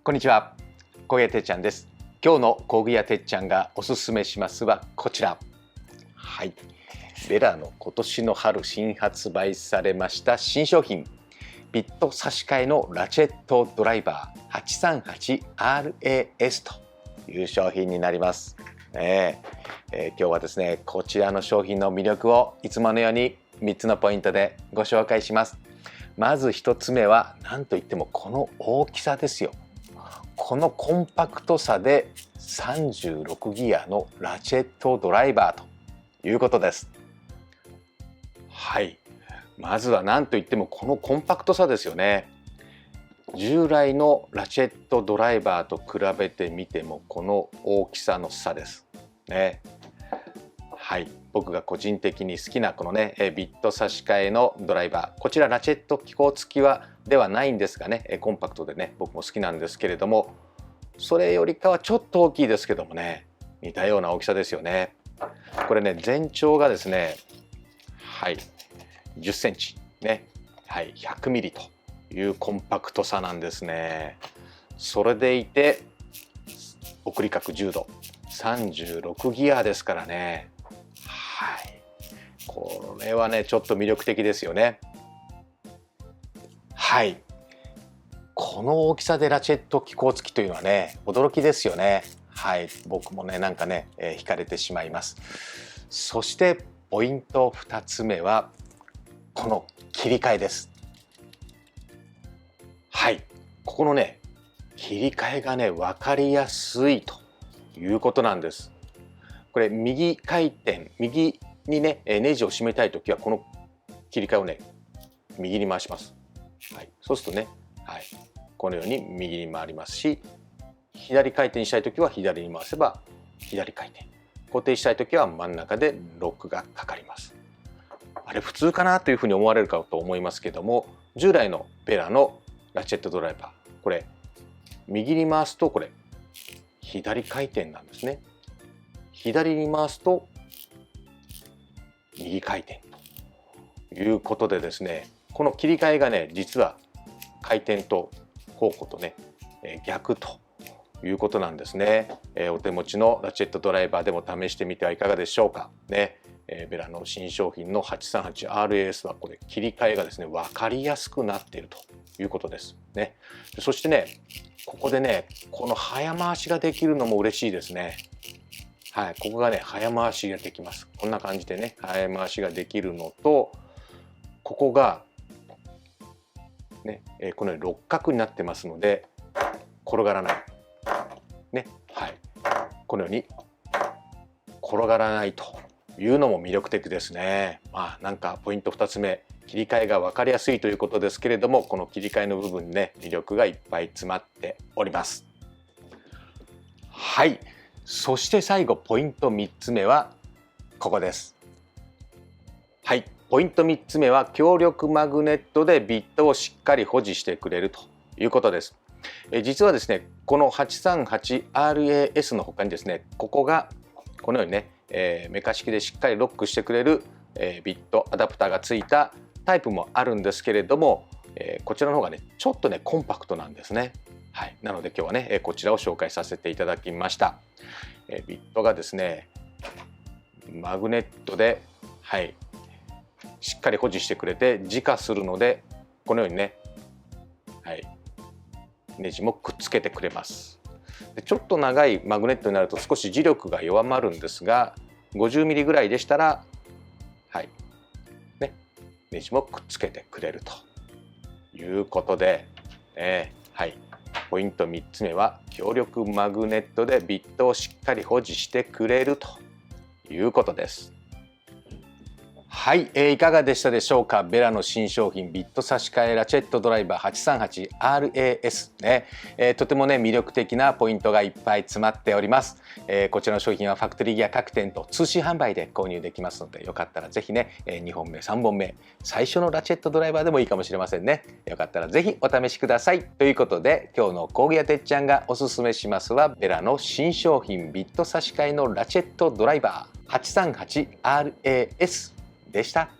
こんにちは、工具屋てっちゃんです。今日の工具屋てっちゃんがおすすめしますはこちら。はい、ベラの今年の春新発売されました新商品、ビット差し替えのラチェットドライバー 838RAS という商品になります。今日はですね、こちらの商品の魅力をいつものように3つのポイントでご紹介します。まず1つ目は何といってもこの大きさですよ。このコンパクトさで36ギアのラチェットドライバーということです。はい、まずは何といってもこのコンパクトさですよね。従来のラチェットドライバーと比べてみてもこの大きさの差ですね。はい、僕が個人的に好きなこのねビット差し替えのドライバー、こちらラチェット機構付きではないんですがね、コンパクトでね僕も好きなんですけれども、それよりかはちょっと大きいですけどもね、似たような大きさですよね。これね、全長がですね、はい10センチね、はい100ミリというコンパクトさなんですね。それでいて送り角10度36ギアですからね。はい、これはねちょっと魅力的ですよね。はい、この大きさでラチェット機構付きというのはね驚きですよね。はい、僕もねなんかね、惹かれてしまいます。そしてポイント2つ目はこの切り替えです。はい、ここのね切り替えがね分かりやすいということなんです。これ右回転、右にねネジを締めたいときはこの切り替えをね右に回します。はい、そうするとね、はい、このように右に回りますし、左回転したいときは左に回せば左回転、固定したいときは真ん中でロックがかかります。あれ普通かなというふうに思われるかと思いますけども、従来のベラのラチェットドライバー、これ右に回すとこれ左回転なんですね。左に回すと右回転ということでですね、この切り替えがね実は回転と方向とね逆ということなんですね。お手持ちのラチェットドライバーでも試してみてはいかがでしょうかね。ベラの新商品の 838RAS はこれ切り替えがですね分かりやすくなっているということですね。そしてねここでねこの早回しができるのも嬉しいですね。はい、ここがね早回しができます。こんな感じでね早回しができるのと、ここがねこのように六角になってますので転がらないね、はい、このように転がらないというのも魅力的ですね。まあなんかポイント2つ目、切り替えが分かりやすいということですけれども、この切り替えの部分にね魅力がいっぱい詰まっております。はい、そして最後ポイント3つ目はここです。はい、ポイント3つ目は強力マグネットでビットをしっかり保持してくれるということです。実はですねこの 838RAS の他にですね、ここがこのようにね、メカ式でしっかりロックしてくれる、ビットアダプターがついたタイプもあるんですけれども、こちらの方がねちょっとねコンパクトなんですね。はい、なので今日はねこちらを紹介させていただきました。ビットがですねマグネットで、はい、しっかり保持してくれて自家するので、このようにね、はい、ネジもくっつけてくれます。でちょっと長いマグネットになると少し磁力が弱まるんですが、50ミリぐらいでしたら、はいね、ネジもくっつけてくれるということで、はい、ポイント3つ目は強力マグネットでビットをしっかり保持してくれるということです。はい、いかがでしたでしょうか。ベラの新商品ビット差し替えラチェットドライバー 838RAS ね、とてもね魅力的なポイントがいっぱい詰まっております。こちらの商品はファクトリーギア各店と通信販売で購入できますので、よかったらぜひね、2本目3本目最初のラチェットドライバーでもいいかもしれませんね。よかったらぜひお試しください。ということで今日の工具屋てっちゃんがおすすめしますはベラの新商品ビット差し替えのラチェットドライバー 838RASでした。